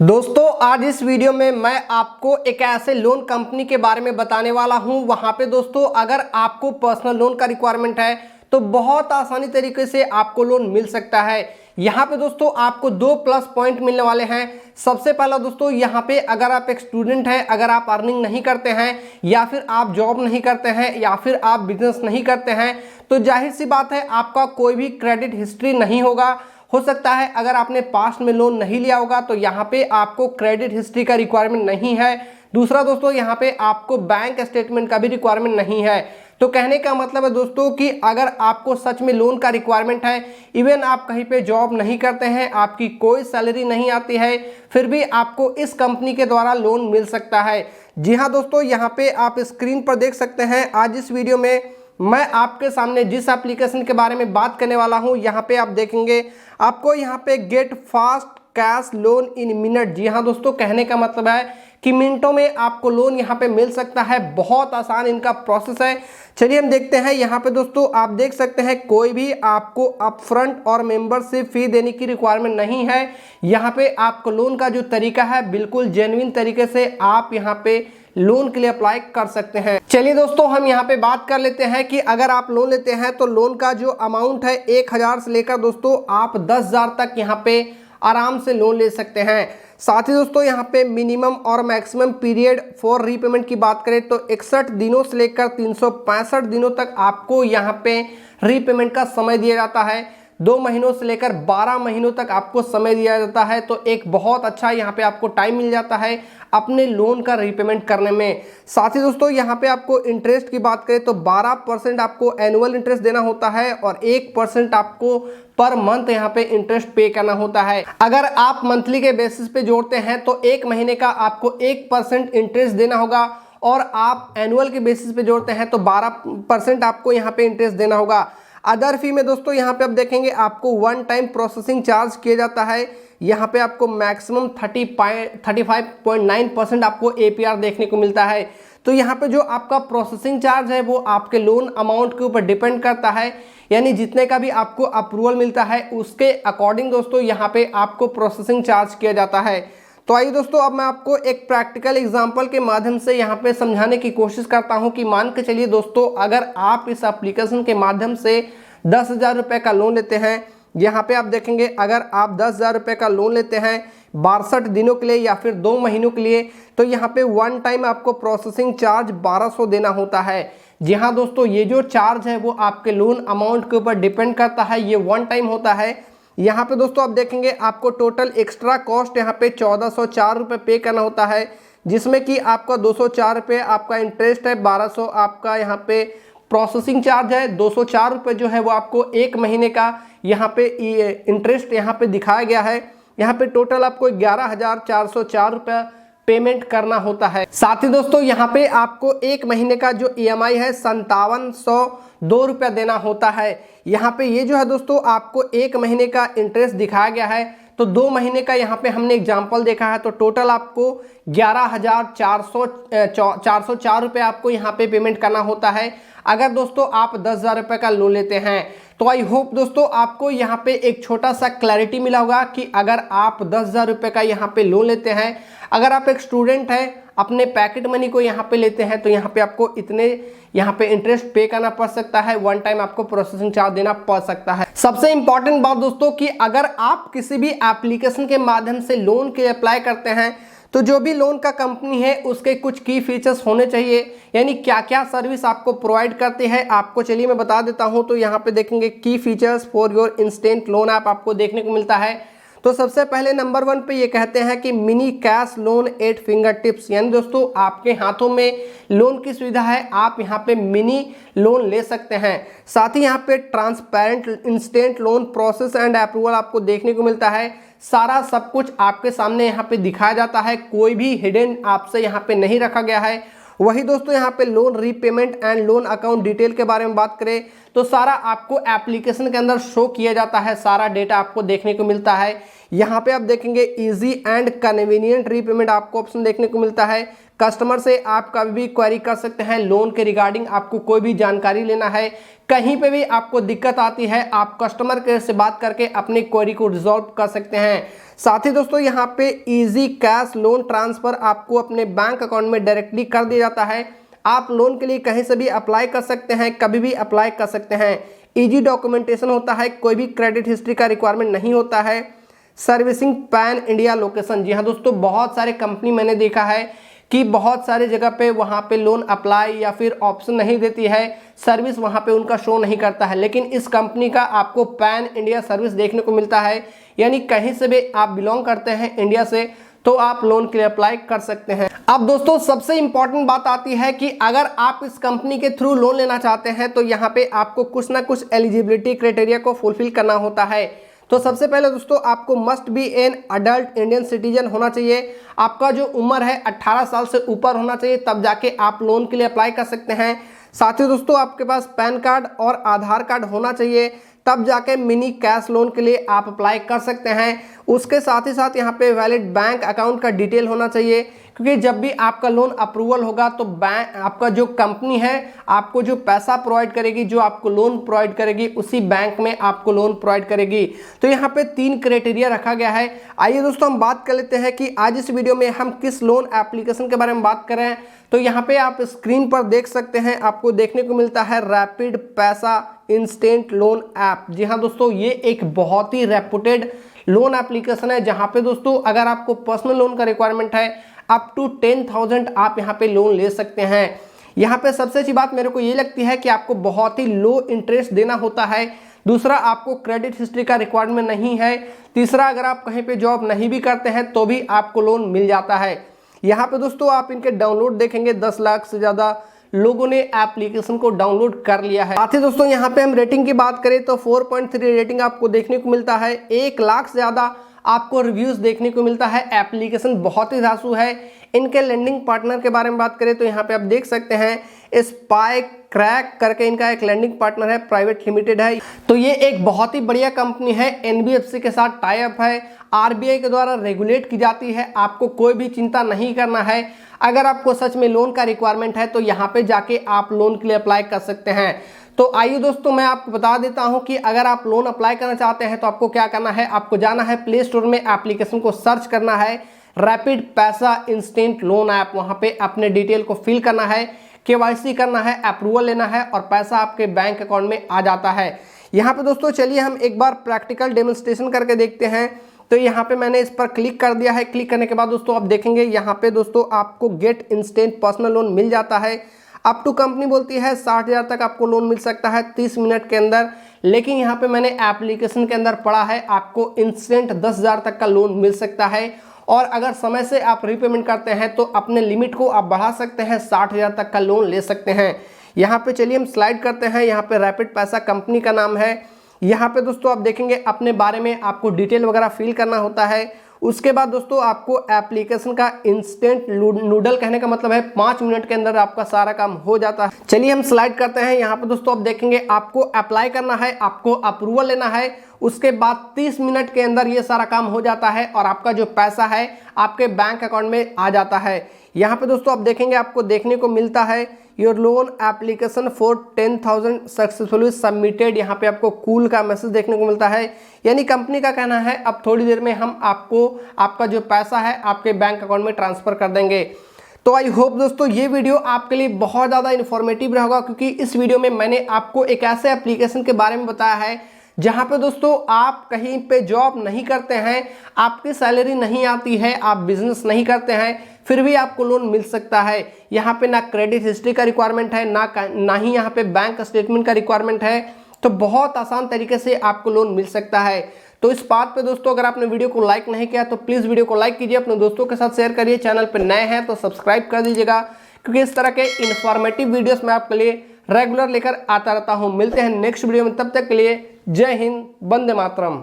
दोस्तों आज इस वीडियो में मैं आपको एक ऐसे लोन कंपनी के बारे में बताने वाला हूं। वहां पे दोस्तों अगर आपको पर्सनल लोन का रिक्वायरमेंट है तो बहुत आसानी तरीके से आपको लोन मिल सकता है। यहाँ पे दोस्तों आपको दो प्लस पॉइंट मिलने वाले हैं। सबसे पहला दोस्तों यहाँ पे अगर आप एक स्टूडेंट हैं, अगर आप अर्निंग नहीं करते हैं या फिर आप जॉब नहीं करते हैं या फिर आप बिजनेस नहीं करते हैं तो जाहिर सी बात है आपका कोई भी क्रेडिट हिस्ट्री नहीं होगा। हो सकता है अगर आपने पास्ट में लोन नहीं लिया होगा तो यहाँ पे आपको क्रेडिट हिस्ट्री का रिक्वायरमेंट नहीं है। दूसरा दोस्तों यहाँ पे आपको बैंक स्टेटमेंट का भी रिक्वायरमेंट नहीं है। तो कहने का मतलब है दोस्तों कि अगर आपको सच में लोन का रिक्वायरमेंट है, इवन आप कहीं पे जॉब नहीं करते हैं, आपकी कोई सैलरी नहीं आती है, फिर भी आपको इस कंपनी के द्वारा लोन मिल सकता है। जी हाँ दोस्तों, यहाँ पे आप स्क्रीन पर देख सकते हैं आज इस वीडियो में मैं आपके सामने जिस एप्लीकेशन के बारे में बात करने वाला हूं, यहाँ पे आप देखेंगे आपको यहाँ पे get fast cash loan in minute. जी हाँ दोस्तों, कहने का मतलब है कि मिनटों में आपको लोन यहाँ पे मिल सकता है। बहुत आसान इनका प्रोसेस है। चलिए हम देखते हैं। यहाँ पे दोस्तों आप देख सकते हैं कोई भी आपको अपफ्रंट और मेंबरशिप फी देने की रिक्वायरमेंट नहीं है। यहाँ पे आपको लोन का जो तरीका है बिल्कुल जेन्युइन तरीके से आप यहाँ पे लोन के लिए अप्लाई कर सकते हैं। चलिए दोस्तों हम यहाँ पे बात कर लेते हैं कि अगर आप लोन लेते हैं तो लोन का जो अमाउंट है 1000 से लेकर दोस्तों आप 10,000 तक यहाँ पे आराम से लोन ले सकते हैं। साथ ही दोस्तों यहाँ पे मिनिमम और मैक्सिमम पीरियड फॉर रीपेमेंट की बात करें तो 61 दिनों से लेकर 365 दिनों तक आपको यहाँ पे रीपेमेंट का समय दिया जाता है। 2 महीनों से लेकर 12 महीनों तक आपको समय दिया जाता है। तो एक बहुत अच्छा यहाँ पे आपको टाइम मिल जाता है अपने लोन का रीपेमेंट करने में। साथ ही दोस्तों यहाँ पे आपको इंटरेस्ट की बात करें तो 12% आपको एनुअल इंटरेस्ट देना होता है और 1% आपको पर मंथ यहाँ पे इंटरेस्ट पे करना होता है। अगर आप मंथली के बेसिस पे जोड़ते हैं तो 1 महीने का आपको 1% इंटरेस्ट देना होगा और आप एनुअल के बेसिस पे जोड़ते हैं तो 12% आपको यहाँ पे इंटरेस्ट देना होगा। अदर फी में दोस्तों यहाँ पे आप देखेंगे आपको वन टाइम प्रोसेसिंग चार्ज किया जाता है। यहाँ पे आपको मैक्सिमम 35.9% आपको APR देखने को मिलता है। तो यहाँ पे जो आपका प्रोसेसिंग चार्ज है वो आपके लोन अमाउंट के ऊपर डिपेंड करता है, यानी जितने का भी आपको अप्रूवल मिलता है उसके अकॉर्डिंग दोस्तों यहाँ पे आपको प्रोसेसिंग चार्ज किया जाता है। तो आइए दोस्तों अब मैं आपको एक प्रैक्टिकल एग्जांपल के माध्यम से यहाँ पे समझाने की कोशिश करता हूँ कि मान के चलिए दोस्तों अगर आप इस एप्लीकेशन के माध्यम से 10,000 रुपये का लोन लेते हैं। यहाँ पे आप देखेंगे अगर आप 10,000 रुपये का लोन लेते हैं 62 दिनों के लिए या फिर 2 महीनों के लिए तो यहाँ पे वन टाइम आपको प्रोसेसिंग चार्ज 1200 देना होता है। जी हाँ दोस्तों, ये जो चार्ज है वो आपके लोन अमाउंट के ऊपर डिपेंड करता है, ये वन टाइम होता है। यहाँ पे दोस्तों आप देखेंगे आपको टोटल एक्स्ट्रा कॉस्ट यहाँ पे 1404 रुपये पे करना होता है, जिसमें कि आपका 204 रुपये आपका इंटरेस्ट है, 1200 आपका यहाँ पे प्रोसेसिंग चार्ज है, 204 रुपये जो है वो आपको 1 महीने का यहाँ पे इंटरेस्ट यहाँ पे दिखाया गया है। यहाँ पे टोटल आपको 11,404 रुपये पेमेंट करना होता है। साथ ही दोस्तों यहाँ पे आपको 1 महीने का जो EMI है 5702 रुपया देना होता है। यहाँ पे ये जो है दोस्तों आपको 1 महीने का इंटरेस्ट दिखाया गया है, तो 2 महीने का यहाँ पे हमने एग्जाम्पल देखा है तो टोटल आपको 11,404 रुपये आपको यहाँ पे पेमेंट करना होता है अगर दोस्तों आप 10,000 रुपये का लोन लेते हैं। तो आई होप दोस्तों आपको यहाँ पे एक छोटा सा क्लैरिटी मिला होगा कि अगर आप 10,000 रुपये का यहाँ पे लोन लेते हैं, अगर आप एक स्टूडेंट हैं अपने पैकेट मनी को यहाँ पे लेते हैं तो यहाँ पे आपको इतने यहाँ पे इंटरेस्ट पे करना पड़ सकता है, वन टाइम आपको प्रोसेसिंग चार्ज देना पड़ सकता है। सबसे इंपॉर्टेंट बात दोस्तों कि अगर आप किसी भी एप्लीकेशन के माध्यम से लोन के अप्लाई करते हैं तो जो भी लोन का कंपनी है उसके कुछ की फीचर्स होने चाहिए, यानी क्या क्या सर्विस आपको प्रोवाइड करते हैं आपको चलिए मैं बता देता हूं। तो यहाँ पे देखेंगे की features for your instant loan app आपको देखने को मिलता है। तो सबसे पहले नंबर 1 पे ये कहते हैं कि mini cash loan eight finger tips, यानी दोस्तों आपके हाथों में लोन की सुविधा है, आप यहाँ पे मिनी लोन ले सकते हैं। साथ ही यहाँ पे transparent instant loan process and approval आपको देखने को मिलता है। सारा सब कुछ आपके सामने यहाँ पे दिखाया जाता है, कोई भी हिडन आपसे यहाँ पे नहीं रखा गया है। वही दोस्तों यहाँ पे loan repayment and loan account detail के बारे में बात करें तो सारा आपको एप्लीकेशन के अंदर शो किया जाता है, सारा डेटा आपको देखने को मिलता है। यहाँ पे आप देखेंगे इजी एंड कन्वीनियंट रीपेमेंट आपको ऑप्शन देखने को मिलता है। कस्टमर से आप कभी भी क्वेरी कर सकते हैं, लोन के रिगार्डिंग आपको कोई भी जानकारी लेना है, कहीं पे भी आपको दिक्कत आती है, आप कस्टमर केयर से बात करके अपनी क्वेरी को रिजॉल्व कर सकते हैं। साथ ही दोस्तों यहाँ पे इजी कैश लोन ट्रांसफर आपको अपने बैंक अकाउंट में डायरेक्टली कर दिया जाता है। आप लोन के लिए कहीं से भी अप्लाई कर सकते हैं, कभी भी अप्लाई कर सकते हैं। इजी डॉक्यूमेंटेशन होता है, कोई भी क्रेडिट हिस्ट्री का रिक्वायरमेंट नहीं होता है। सर्विसिंग पैन इंडिया लोकेशन, जी हाँ दोस्तों, बहुत सारे कंपनी मैंने देखा है कि बहुत सारे जगह पे वहाँ पे लोन अप्लाई या फिर ऑप्शन नहीं देती है, सर्विस वहाँ पे उनका शो नहीं करता है, लेकिन इस कंपनी का आपको पैन इंडिया सर्विस देखने को मिलता है। यानी कहीं से भी आप बिलोंग करते हैं इंडिया से तो आप लोन के लिए अप्लाई कर सकते हैं। अब दोस्तों सबसे इंपॉर्टेंट बात आती है कि अगर आप इस कंपनी के थ्रू लोन लेना चाहते हैं तो यहाँ पे आपको कुछ ना कुछ एलिजिबिलिटी क्राइटेरिया को फुलफिल करना होता है। तो सबसे पहले दोस्तों आपको must be an adult Indian citizen होना चाहिए। आपका जो उम्र है 18 साल से ऊपर होना चाहिए, तब जाके आप लोन के लिए अप्लाई कर सकते हैं। साथ ही दोस्तों आपके पास पैन कार्ड और आधार कार्ड होना चाहिए, तब जाके मिनी कैश लोन के लिए आप अप्लाई कर सकते हैं। उसके साथ ही साथ यहाँ पे वैलिड बैंक अकाउंट का डिटेल होना चाहिए, क्योंकि जब भी आपका लोन अप्रूवल होगा तो बैंक आपका जो कंपनी है आपको जो पैसा प्रोवाइड करेगी, जो आपको लोन प्रोवाइड करेगी, उसी बैंक में आपको लोन प्रोवाइड करेगी। तो यहाँ पे 3 क्राइटेरिया रखा गया है। आइए दोस्तों हम बात कर लेते हैं कि आज इस वीडियो में हम किस लोन एप्लीकेशन के बारे में बात कर रहे हैं। तो यहाँ पे आप स्क्रीन पर देख सकते हैं, आपको देखने को मिलता है रैपिड पैसा इंस्टेंट लोन ऐप। जी हाँ दोस्तों, ये एक बहुत ही रेपुटेड लोन एप्लीकेशन है, जहाँ पे दोस्तों अगर आपको पर्सनल लोन का रिक्वायरमेंट है अप टू 10,000 आप यहाँ पे लोन ले सकते हैं। यहाँ पे सबसे अच्छी बात मेरे को ये लगती है कि आपको बहुत ही लो इंटरेस्ट देना होता है। दूसरा, आपको क्रेडिट हिस्ट्री का रिक्वायरमेंट नहीं है। तीसरा, अगर आप कहीं पे जॉब नहीं भी करते हैं तो भी आपको लोन मिल जाता है। यहाँ पे दोस्तों आप इनके डाउनलोड देखेंगे, 10 लाख से ज्यादा लोगों ने एप्लीकेशन को डाउनलोड कर लिया है। साथ ही दोस्तों यहाँ पे हम रेटिंग की बात करें तो 4.3 रेटिंग आपको देखने को मिलता है। 1 लाख से ज्यादा आपको रिव्यूज देखने को मिलता है। एप्लीकेशन बहुत ही धांसू है। इनके लैंडिंग पार्टनर के बारे में बात करें तो यहाँ पे आप देख सकते हैं स्पाई क्रैक करके इनका एक लैंडिंग पार्टनर है, प्राइवेट लिमिटेड है। तो ये एक बहुत ही बढ़िया कंपनी है, एनबीएफसी के साथ टाई अप है, आरबीआई के द्वारा रेगुलेट की जाती है। आपको कोई भी चिंता नहीं करना है। अगर आपको सच में लोन का रिक्वायरमेंट है तो यहाँ पे जाके आप लोन के लिए अप्लाई कर सकते हैं। तो आइए दोस्तों मैं आपको बता देता हूं कि अगर आप लोन अप्लाई करना चाहते हैं तो आपको क्या करना है। आपको जाना है प्ले स्टोर में, एप्लीकेशन को सर्च करना है रैपिड पैसा इंस्टेंट लोन ऐप। वहां पे अपने डिटेल को फिल करना है, केवाईसी करना है, अप्रूवल लेना है और पैसा आपके बैंक अकाउंट में आ जाता है। यहाँ पे दोस्तों चलिए हम एक बार प्रैक्टिकल डेमोन्स्ट्रेशन करके देखते हैं। तो यहाँ पे मैंने इस पर क्लिक कर दिया है। क्लिक करने के बाद दोस्तों आप देखेंगे यहाँ पे दोस्तों आपको गेट इंस्टेंट पर्सनल लोन मिल जाता है। अप टू कंपनी बोलती है 60,000 तक आपको लोन मिल सकता है 30 मिनट के अंदर, लेकिन यहाँ पे मैंने एप्लीकेशन के अंदर पढ़ा है आपको इंस्टेंट 10,000 तक का लोन मिल सकता है। और अगर समय से आप रीपेमेंट करते हैं तो अपने लिमिट को आप बढ़ा सकते हैं, 60,000 तक का लोन ले सकते हैं। यहाँ पे चलिए हम स्लाइड करते हैं। यहाँ पे रैपिड पैसा कंपनी का नाम है। यहाँ पे दोस्तों आप देखेंगे अपने बारे में आपको डिटेल वगैरह फिल करना होता है। उसके बाद दोस्तों आपको एप्लीकेशन का इंस्टेंट नूडल, कहने का मतलब है 5 मिनट के अंदर आपका सारा काम हो जाता है। चलिए हम स्लाइड करते हैं। यहाँ पे दोस्तों आप देखेंगे आपको अप्लाई करना है, आपको अप्रूवल लेना है। उसके बाद 30 मिनट के अंदर ये सारा काम हो जाता है और आपका जो पैसा है आपके बैंक अकाउंट में आ जाता है। यहाँ पे दोस्तों आप देखेंगे आपको देखने को मिलता है your loan application for 10,000 successfully submitted. यहाँ पे आपको कूल का मैसेज देखने को मिलता है। यानी कंपनी का कहना है अब थोड़ी देर में हम आपको आपका जो पैसा है आपके बैंक अकाउंट में ट्रांसफर कर देंगे। तो आई होप दोस्तों ये वीडियो आपके लिए बहुत ज़्यादा इन्फॉर्मेटिव रहा होगा, क्योंकि इस वीडियो में मैंने आपको एक ऐसे एप्लीकेशन के बारे में बताया है जहां पे दोस्तों आप कहीं पे जॉब नहीं करते हैं, आपकी सैलरी नहीं आती है, आप बिजनेस नहीं करते हैं, फिर भी आपको लोन मिल सकता है। यहाँ पे ना क्रेडिट हिस्ट्री का रिक्वायरमेंट है, ना ही यहाँ पे बैंक स्टेटमेंट का रिक्वायरमेंट है। तो बहुत आसान तरीके से आपको लोन मिल सकता है। तो इस बात पे दोस्तों अगर आपने वीडियो को लाइक नहीं किया तो प्लीज़ वीडियो को लाइक कीजिए, अपने दोस्तों के साथ शेयर करिए। चैनल पर नए हैं तो सब्सक्राइब कर दीजिएगा, क्योंकि इस तरह के इन्फॉर्मेटिव वीडियोस मैं आपके लिए रेगुलर लेकर आता रहता हूँ। मिलते हैं नेक्स्ट वीडियो में, तब तक के लिए जय हिंद, वंदे मातरम।